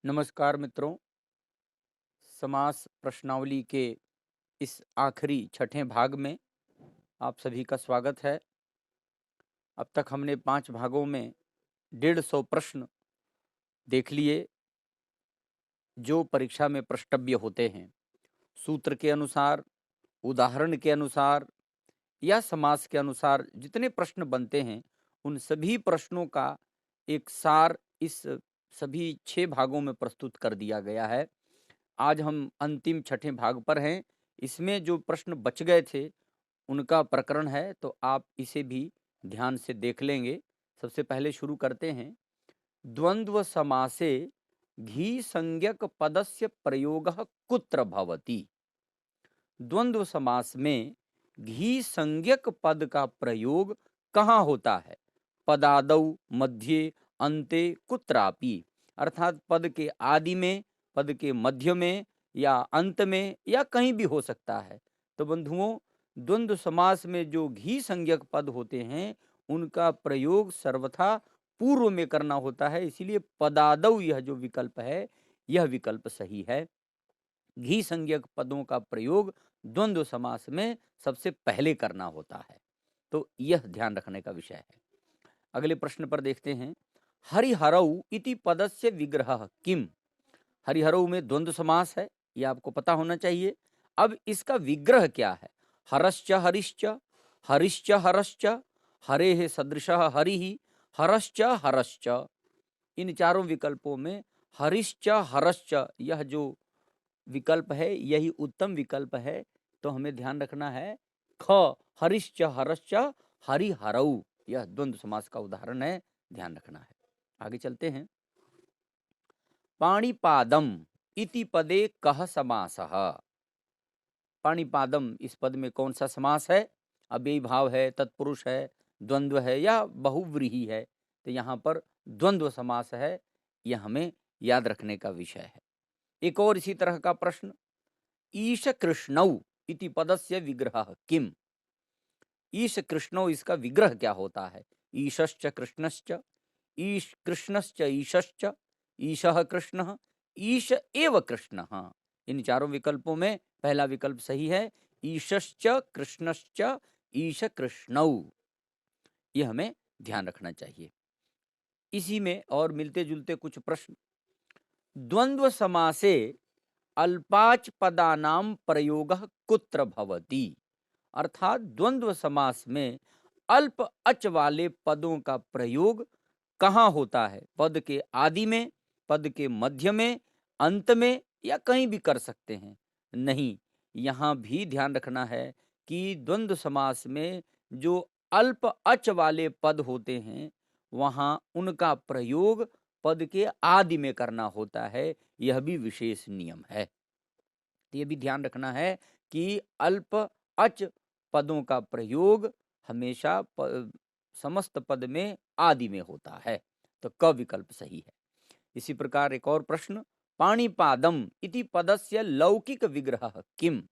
नमस्कार मित्रों। समास प्रश्नावली के इस आखिरी छठे भाग में आप सभी का स्वागत है। अब तक हमने 5 भागों में 150 प्रश्न देख लिए जो परीक्षा में प्रश्नव्य होते हैं। सूत्र के अनुसार, उदाहरण के अनुसार या समास के अनुसार जितने प्रश्न बनते हैं उन सभी प्रश्नों का एक सार इस सभी 6 भागों में प्रस्तुत कर दिया गया है। आज हम अंतिम छठे भाग पर हैं। इसमें जो प्रश्न बच गए थे उनका प्रकरण है, तो आप इसे भी ध्यान से देख लेंगे। सबसे पहले शुरू करते हैं। द्वंद्व समासे घी संज्ञक पदस्य प्रयोगः कुत्र भवति। द्वंद्व समास में घी संज्ञक पद का प्रयोग कहाँ होता है? पदादौ, मध्य, अन्ते, कुत्रापि। अर्थात पद के आदि में, पद के मध्य में या अंत में या कहीं भी हो सकता है। तो बंधुओं, द्वंद्व समास में जो घी संज्ञक पद होते हैं उनका प्रयोग सर्वथा पूर्व में करना होता है। इसीलिए पदादौ यह जो विकल्प है यह विकल्प सही है। घी संज्ञक पदों का प्रयोग द्वंद्व समास में सबसे पहले करना होता है, तो यह ध्यान रखने का विषय है। अगले प्रश्न पर देखते हैं। हरिहरौ इति पदस्य विग्रह किम। हरिहरौ में द्वंद्व समास है, यह आपको पता होना चाहिए। अब इसका विग्रह क्या है? हरश्च हरिश्च, हरिश्च हरश्च, हरेः सदृशः हरिः, हरश्च हरश्च। इन चारों विकल्पों में हरिश्च हरश्च यह जो विकल्प है यही उत्तम विकल्प है। तो हमें ध्यान रखना है ख हरिश्च हरश्च हरिहरौ, यह द्वंद्व समास का उदाहरण है, ध्यान रखना है। आगे चलते हैं। पाणिपादम इति पदे कः समासः। पाणिपादम इस पद में कौन सा समास है? अव्ययी भाव है, तत्पुरुष है, द्वंद्व है या बहुव्रीहि है? तो यहाँ पर द्वंद्व समास है, यह हमें याद रखने का विषय है। एक और इसी तरह का प्रश्न। ईश कृष्णौ इति पदस्य विग्रह किम। ईश कृष्णौ, इसका विग्रह क्या होता है? ईशश्च कृष्णश्च, ईश कृष्णश्च ईशश्च, ईशः कृष्णः, ईश एव कृष्णः। इन चारों विकल्पों में पहला विकल्प सही है। ईशश्च कृष्णश्च ईश कृष्णौ, यह हमें ध्यान रखना चाहिए। इसी में और मिलते जुलते कुछ प्रश्न। द्वंद्व समासे अल्पाच पदानां प्रयोगः कुत्र भवति। अर्थात द्वंद्व समास में अल्प अच वाले पदों का प्रयोग कहाँ होता है? पद के आदि में, पद के मध्य में, अंत में या कहीं भी कर सकते हैं? नहीं, यहाँ भी ध्यान रखना है कि द्वंद्व समास में जो अल्प अच वाले पद होते हैं वहाँ उनका प्रयोग पद के आदि में करना होता है। यह भी विशेष नियम है। तो ये भी ध्यान रखना है कि अल्प अच पदों का प्रयोग हमेशा समस्त पद में आदि में होता है। तो क विकल्प सही है। इसी प्रकार एक और प्रश्न। पाणिपादम इति पदस्य लौकिक विग्रह किम।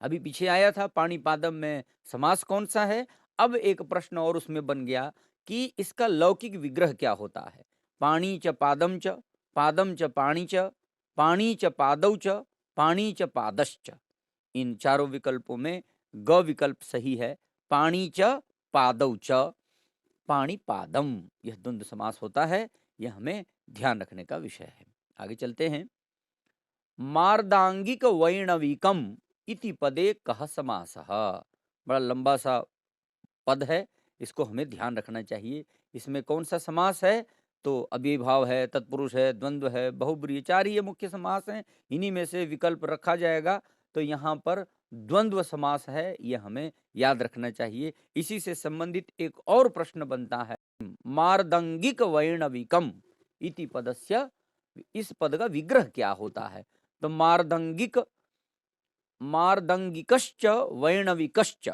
अभी पीछे आया था पाणिपादम में समास कौन सा है। अब एक प्रश्न और उसमें बन गया कि इसका लौकिक विग्रह क्या होता है। पाणी च पादम च, पादम च पाणी च, पाणी च पादौ च, पाणी च पादश्च। इन चारों विकल्पों में ग विकल्प सही है। पाणी च पादौ च पाणिपादम, यह द्वंद्व समास होता है। यह हमें ध्यान रखने का विषय है। आगे चलते हैं। मार्दांगिक वैणविकम इति पदे कः समासः। बड़ा लंबा सा पद है, इसको हमें ध्यान रखना चाहिए। इसमें कौन सा समास है? तो अव्ययी भाव है, तत्पुरुष है, द्वंद्व है, बहुब्रीहि, चार ही ये मुख्य समास हैं। इन्हीं में से विकल्प रखा जाएगा। तो यहाँ पर द्वंद्व समास है, यह हमें याद रखना चाहिए। इसी से संबंधित एक और प्रश्न बनता है। मार्दंगिक वैणविकम इति पदस्य, इस पद का विग्रह क्या होता है? तो मार्दंगिक, मार्दंगिकश्च वैणविकश्च,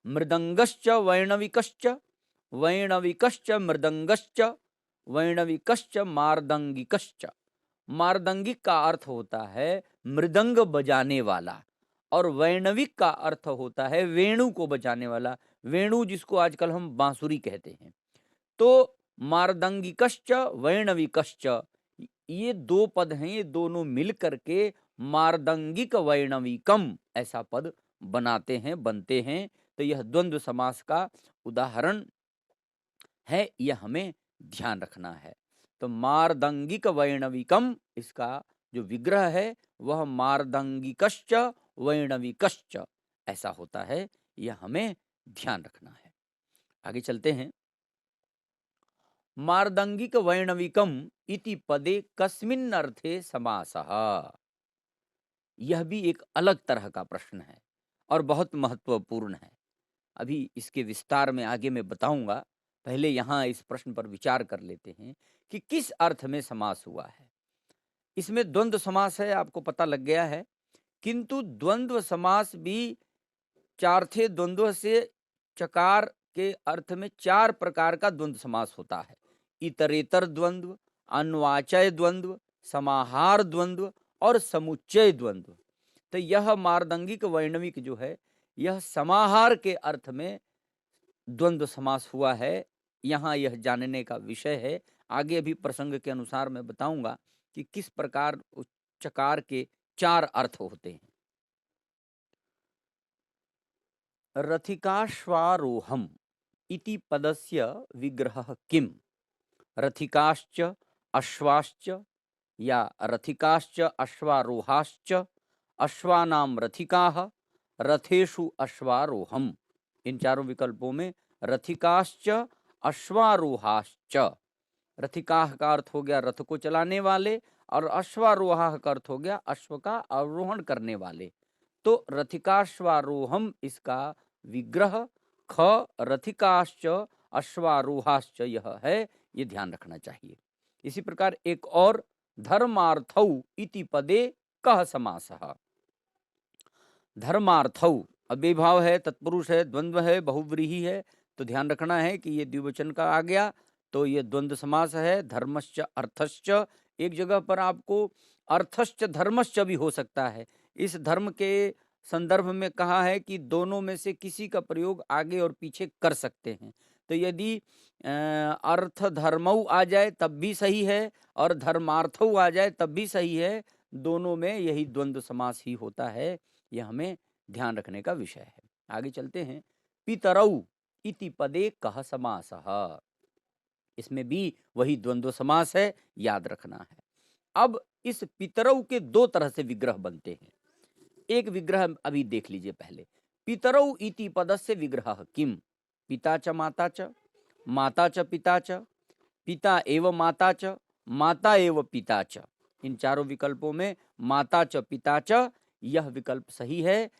मृदंगश्च वैणविकश्च, वैणविकश्च मृदंगश्च, वैणविकश्च मार्दंगिकश्च। मार्दंगिक का अर्थ होता है मृदंग बजाने वाला और वैणविक का अर्थ होता है वेणु को बजाने वाला। वेणु जिसको आजकल हम बांसुरी कहते हैं। तो मार्दंगिकश्च वैणविकश्च, ये दो पद हैं, ये दोनों मिल करके मार्दंगिक वैणविकम ऐसा पद बनाते हैं, बनते हैं। तो यह द्वंद्व समास का उदाहरण है, यह हमें ध्यान रखना है। तो मार्दंगिक वैणविकम, इसका जो विग्रह है वह मार्दंगिकश्च वैणविकश्च ऐसा होता है, यह हमें ध्यान रखना है। आगे चलते हैं। मार्दंगिक वैणविकम इति पदे कस्मिन् अर्थे समासः। यह भी एक अलग तरह का प्रश्न है और बहुत महत्वपूर्ण है। अभी इसके विस्तार में आगे मैं बताऊंगा, पहले यहाँ इस प्रश्न पर विचार कर लेते हैं कि किस अर्थ में समास हुआ है। इसमें द्वंद्व समास है, आपको पता लग गया है, किंतु द्वंद्व समास भी चार्थे द्वंद्व से चकार के अर्थ में चार प्रकार का द्वंद्व समास होता है। इतरेतर द्वंद्व, अन्वाचय द्वंद्व, समाहार द्वंद्व और समुच्चय द्वंद्व। तो यह मार्दंगिक वैणविक जो है, यह समाहार के अर्थ में द्वंद्व समास हुआ है। यहाँ यह जानने का विषय है। आगे भी प्रसंग के अनुसार मैं बताऊंगा कि किस प्रकार चकार के चार अर्थ होते हैं। रथिकाश्वारोहम इति पदस्य विग्रह किम? रथिकाश्च अश्वाश्च या रथिकाश्च अश्वारोहाश्च, अश्वानां रथिकाः, रथेषु अश्वारोहम। इन चारों विकल्पों में रथिकाश्च अश्वारोहाश्च, रथिकाह का अर्थ हो गया रथ को चलाने वाले और अश्वारोहा का अर्थ हो गया अश्व का आरोहण करने वाले। तो रथिकाश्वारोहम इसका विग्रह ख रथिकाश्च अश्वारोहाश्च यह है, ये ध्यान रखना चाहिए। इसी प्रकार एक और धर्मार्थौ इति पदे कह समासः। धर्मार्थौ अव्ययभाव है, तत्पुरुष है, द्वंद्व है, बहुव्रीहि है, तो ध्यान रखना है कि ये द्विवचन का आ गया, तो ये द्वंद्व समास है। धर्मश्च अर्थश्च, एक जगह पर आपको अर्थश्च धर्मश्च भी हो सकता है। इस धर्म के संदर्भ में कहा है कि दोनों में से किसी का प्रयोग आगे और पीछे कर सकते हैं। तो यदि अर्थ धर्मौ आ जाए तब भी सही है और धर्मार्थौ आ जाए तब भी सही है, दोनों में यही द्वंद्व समास ही होता है। यह हमें ध्यान रखने का विषय है। आगे चलते हैं। पितरौ इति पदे कह समासः, इसमें भी वही द्वंद्व समास है, याद रखना है। अब इस पितरौ के दो तरह से विग्रह बनते हैं। एक विग्रह अभी देख लीजिए पहले। पितरौ इति पदस्य विग्रह किम? पिता च माता च, माता च पिता च, पिता एव माता च, माता एव पिता च। इन चारों विकल्पों में माता च पिता च यह विकल्प सही है।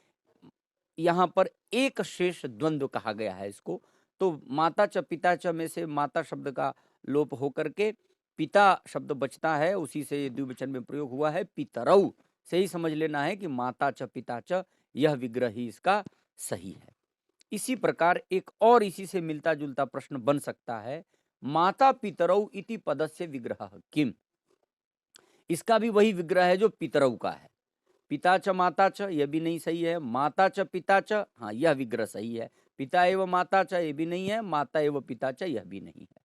यहाँ पर एक शेष द्वंद्व कहा गया है इसको। तो माता च पिता च में से माता शब्द का लोप होकर के पिता शब्द बचता है, उसी से ये द्विवचन में प्रयोग हुआ है। पितरौ से ही समझ लेना है कि माता च पिता च यह विग्रह ही इसका सही है। इसी प्रकार एक और इसी से मिलता जुलता प्रश्न बन सकता है। माता पितरौ इति पदस्य विग्रह किम? इसका भी वही विग्रह है जो पितरौ का है। पिता च माता च यह भी नहीं सही है। माता च पिता च, हाँ यह विग्रह सही है। पिता एवं माता च ये भी नहीं है। माता एवं पिता च यह भी नहीं है।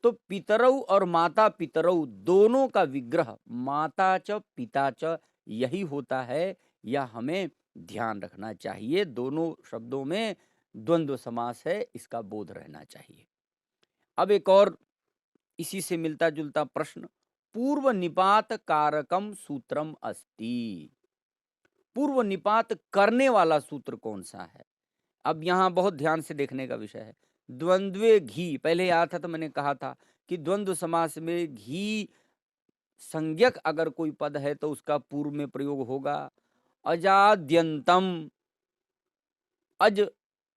तो पितरौ और माता पितरौ दोनों का विग्रह माता च पिता च यही होता है, यह हमें ध्यान रखना चाहिए। दोनों शब्दों में द्वंद्व समास है, इसका बोध रहना चाहिए। अब एक और इसी से मिलता जुलता प्रश्न। पूर्व निपात कारकम सूत्रम अस्ति। पूर्व निपात करने वाला सूत्र कौन सा है? अब यहां बहुत ध्यान से देखने का विषय है। द्वंद्वे घी पहले आया था, तो मैंने कहा था कि द्वंद्व समास में घी संज्ञक अगर कोई पद है तो उसका पूर्व में प्रयोग होगा। अजाद्यंतम, अज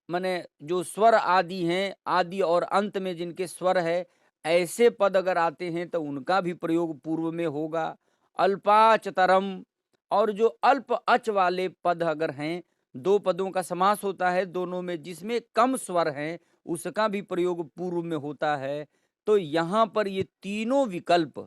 माने जो स्वर आदि हैं, आदि और अंत में जिनके स्वर है, ऐसे पद अगर आते हैं तो उनका भी प्रयोग पूर्व में होगा। अल्पाचतरम, और जो अल्प अच वाले पद अगर हैं, दो पदों का समास होता है, दोनों में जिसमें कम स्वर हैं उसका भी प्रयोग पूर्व में होता है। तो यहाँ पर ये तीनों विकल्प,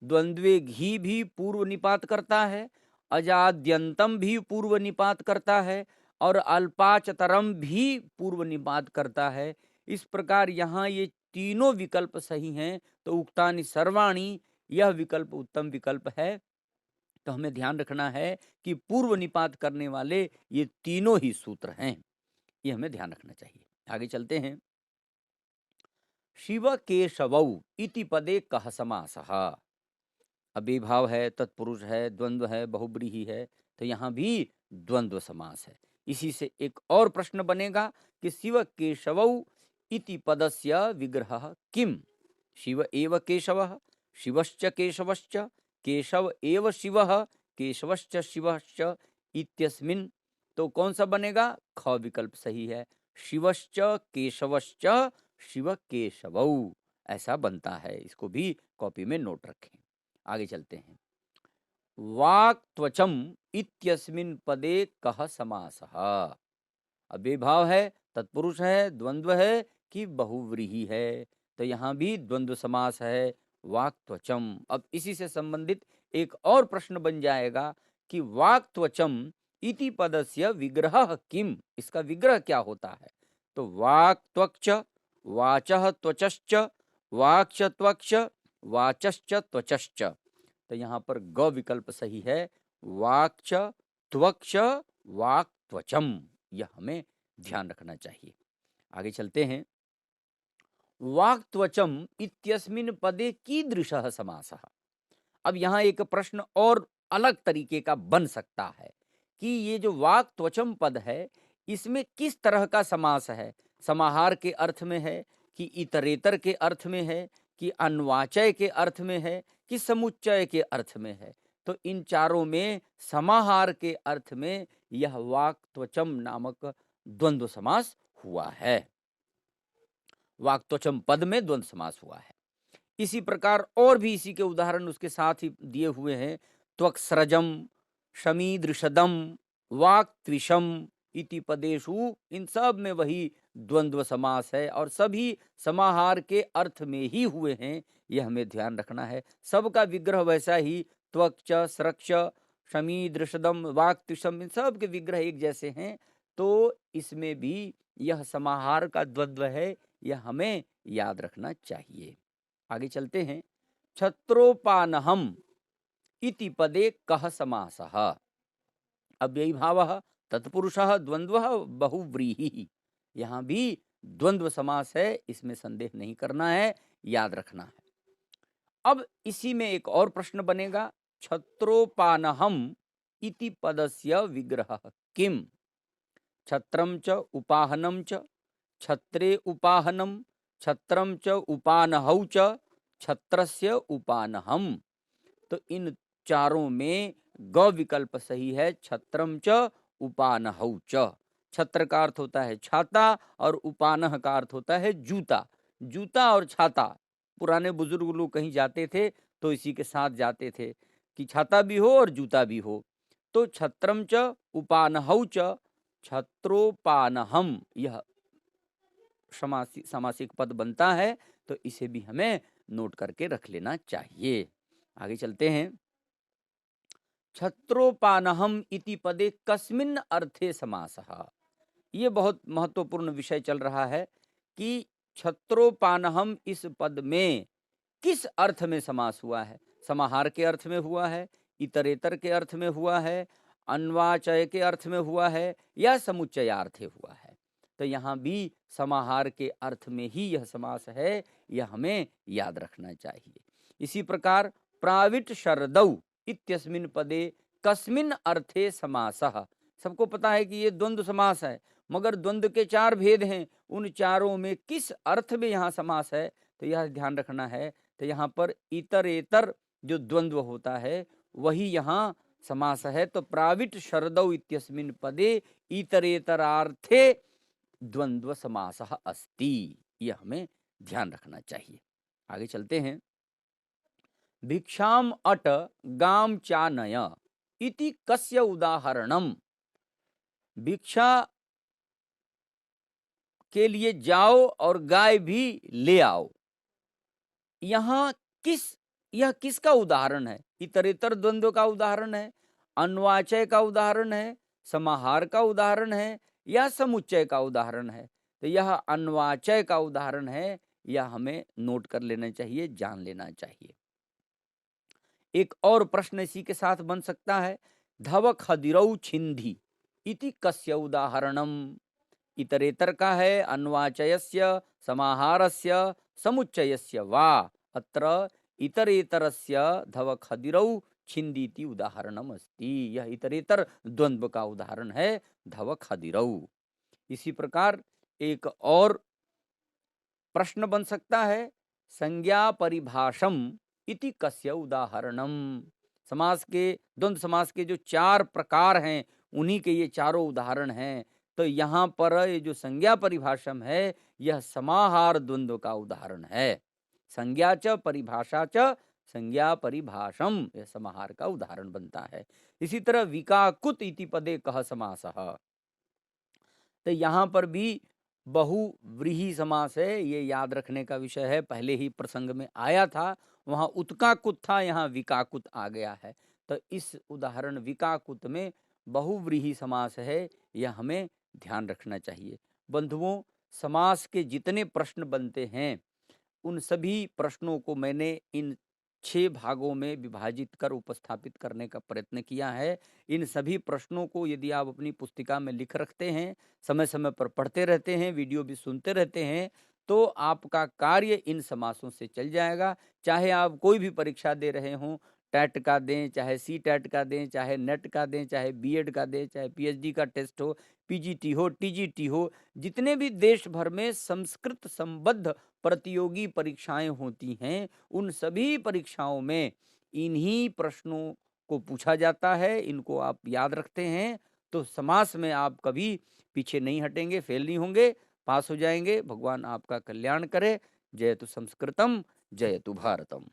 द्वंद्वे घी भी पूर्व निपात करता है, अजाद्यंतम भी पूर्व निपात करता है और अल्पाचतरम भी पूर्व निपात करता है। इस प्रकार यहाँ ये तीनों विकल्प सही हैं। तो उक्तानि सर्वाणि, यह विकल्प उत्तम विकल्प है। तो हमें ध्यान रखना है कि पूर्व निपात करने वाले ये तीनों ही सूत्र हैं, ये हमें ध्यान रखना चाहिए। आगे चलते हैं। शिव केशवौ इति पदे कः समासः। अभिभाव है, तत्पुरुष है, द्वंद्व है, बहुब्रीहि है, तो यहाँ भी द्वंद्व समास है। इसी से एक और प्रश्न बनेगा कि शिव केशवौ इति पदस्य विग्रहः किम। शिव एव केशवः, शिवश्च केशवश्च, केशव एव शिवः, केशवश्च शिवश्च इत्यस्मिन्। तो कौन सा बनेगा? ख विकल्प सही है। शिवश्च केशवश्च शिव केशवौ, ऐसा बनता है। इसको भी कॉपी में नोट रखें। आगे चलते हैं। वाक् त्वचम इत्यस्मिन् पदे कः समासः। अव्ययभाव है, तत्पुरुष है, द्वंद्व है कि बहुव्रीहि है, तो यहाँ भी द्वंद्व समास है। वाक् त्वचम। अब इसी से संबंधित एक और प्रश्न बन जाएगा कि वाक् त्वचम इति पदस्य विग्रह किम, इसका विग्रह क्या होता है? तो वाक् त्वक्च, वाचः त्वचश्च, वाक्च त्वक्ष, वाचश्च त्वचश्च। तो यहाँ पर ग विकल्प सही है। वाक्च त्वक्ष वाक् त्वचम, यह हमें ध्यान रखना चाहिए। आगे चलते हैं। वाक् त्वचम इत्यस्मिन् पदे कीदृशः समासः। अब यहाँ एक प्रश्न और अलग तरीके का बन सकता है कि ये जो वाक् त्वचम पद है, इसमें किस तरह का समास है? समाहार के अर्थ में है कि इतरेतर के अर्थ में है कि अन्वाचय के अर्थ में है कि समुच्चय के अर्थ में है? तो इन चारों में समाहार के अर्थ में यह वाक् त्वचम नामक द्वंद्व समास हुआ है। वाक् त्वचम पद में द्वंद्व समास हुआ है। इसी प्रकार और भी इसी के उदाहरण उसके साथ ही दिए हुए हैं। त्वक्सृजम, शमीदृषदम, वाक्त्विषम इति पदेषु, इन सब में वही द्वंद्व समास है और सभी समाहार के अर्थ में ही हुए हैं, यह हमें ध्यान रखना है। सबका विग्रह वैसा ही त्वक्च, स्रक्ष, शमीदृषदम, वाक्त्विषम, इन सब के विग्रह एक जैसे हैं। तो इसमें भी यह समाहार का द्वंद्व है, यह हमें याद रखना चाहिए। आगे चलते हैं। छत्रोपानहम इति पदे कः समासः। अव्ययीभावः, तत्पुरुषः, द्वंद्वः, बहुव्रीहि। यहाँ भी द्वंद्व समास है, इसमें संदेह नहीं करना है, याद रखना है। अब इसी में एक और प्रश्न बनेगा। छत्रोपानहम इति पदस्य विग्रहः किम। छत्रम च उपाहनम च, छत्रे उपाहनम, छत्रम च उपानहौ च, छत्रस्य उपानहम। तो इन चारों में ग विकल्प सही है। छत्रम च उपानहौ च। छत्र का अर्थ होता है छाता और उपानह का अर्थ होता है जूता। जूता और छाता, पुराने बुजुर्ग लोग कहीं जाते थे तो इसी के साथ जाते थे कि छाता भी हो और जूता भी हो। तो छत्रम च उपानहौ च, छत्रोपानहम, यह सामासिक पद बनता है। तो इसे भी हमें नोट करके रख लेना चाहिए। आगे चलते हैं। छत्रोपानहम इति पदे कस्मिन् अर्थे समासः। ये बहुत महत्वपूर्ण विषय चल रहा है कि छत्रोपानहम इस पद में किस अर्थ में समास हुआ है। समाहार के अर्थ में हुआ है, इतरेतर के अर्थ में हुआ है, अन्वाचय के अर्थ में हुआ है या समुच्चयार्थे हुआ है। तो यहाँ भी समाहार के अर्थ में ही यह समास है, यह हमें याद रखना चाहिए। इसी प्रकार प्राविट शरदौ इत्यस्मिन् पदे कस्मिन् अर्थे समासः। सबको पता है कि ये द्वंद्व समास है, मगर द्वंद्व के चार भेद हैं, उन चारों में किस अर्थ में यहाँ समास है, तो यह ध्यान रखना है। तो यहाँ पर इतरेतर जो द्वंद्व होता है वही यहाँ समास है। तो प्राविट शरदौ इत्यस्मिन् पदे इतरेतरार्थे द्वंद्व समासः अस्ति, यह हमें ध्यान रखना चाहिए। आगे चलते हैं। भिक्षाम अट गाम चानय इति कस्य उदाहरणम। भिक्षा के लिए जाओ और गाय भी ले आओ, यहाँ यह किसका उदाहरण है? इतरेतर द्वंद्व का उदाहरण है, अन्वाचय का उदाहरण है, समाहार का उदाहरण है या समुच्चय का उदाहरण है? तो यह अन्वाचय का उदाहरण है, यह हमें नोट कर लेना चाहिए, जान लेना चाहिए। एक और प्रश्न इसी के साथ बन सकता है, धव खदिरौ छिंधी इति कस्य उदाहरणम। इतरेतर का है, अन्वाचयस्य समाहारस्य समुच्चयस्य वा। अत्र इतरेतरस्य धव खदिरौ छिंदीति उदाहरणम अस्ति। यह इतरेतर द्वंद्व का उदाहरण है, धव खदिरौ। इसी प्रकार एक और प्रश्न बन सकता है, संज्ञा परिभाषम इति कस्य उदाहरणम। समास के, द्वंद्व समास के जो 4 प्रकार हैं, उन्हीं के ये चारों उदाहरण हैं। तो यहाँ पर ये जो संज्ञा परिभाषम है, यह समाहार द्वंद्व का उदाहरण है। संज्ञा च परिभाषा च संज्ञा परिभाषम, यह समाहार का उदाहरण बनता है। इसी तरह विकाकुत इति पदे कः समासः, तो यहाँ पर भी बहुव्रीहि समास है। ये याद रखने का विषय है, पहले ही प्रसंग में आया था, वहां उत्काकुत था, यहाँ विकाकुत आ गया है। तो इस उदाहरण विकाकुत में बहुव्रीहि समास है, यह हमें ध्यान रखना चाहिए। बंधुओं, समास के जितने प्रश्न बनते हैं, उन सभी प्रश्नों को मैंने इन 6 भागों में विभाजित कर उपस्थापित करने का प्रयत्न किया है। इन सभी प्रश्नों को यदि आप अपनी पुस्तिका में लिख रखते हैं, समय समय पर पढ़ते रहते हैं, वीडियो भी सुनते रहते हैं, तो आपका कार्य इन समासों से चल जाएगा। चाहे आप कोई भी परीक्षा दे रहे हों, टेट का दें, चाहे सी टेट का दें, चाहे नेट का दें, चाहे बीएड का दें, चाहे पीएचडी का टेस्ट हो, पीजीटी हो, टीजीटी हो, जितने भी देश भर में संस्कृत संबद्ध प्रतियोगी परीक्षाएं होती हैं, उन सभी परीक्षाओं में इन्हीं प्रश्नों को पूछा जाता है। इनको आप याद रखते हैं तो समास में आप कभी पीछे नहीं हटेंगे, फेल नहीं होंगे, पास हो जाएंगे। भगवान आपका कल्याण करे। जयतु संस्कृतम, जयतु भारतम।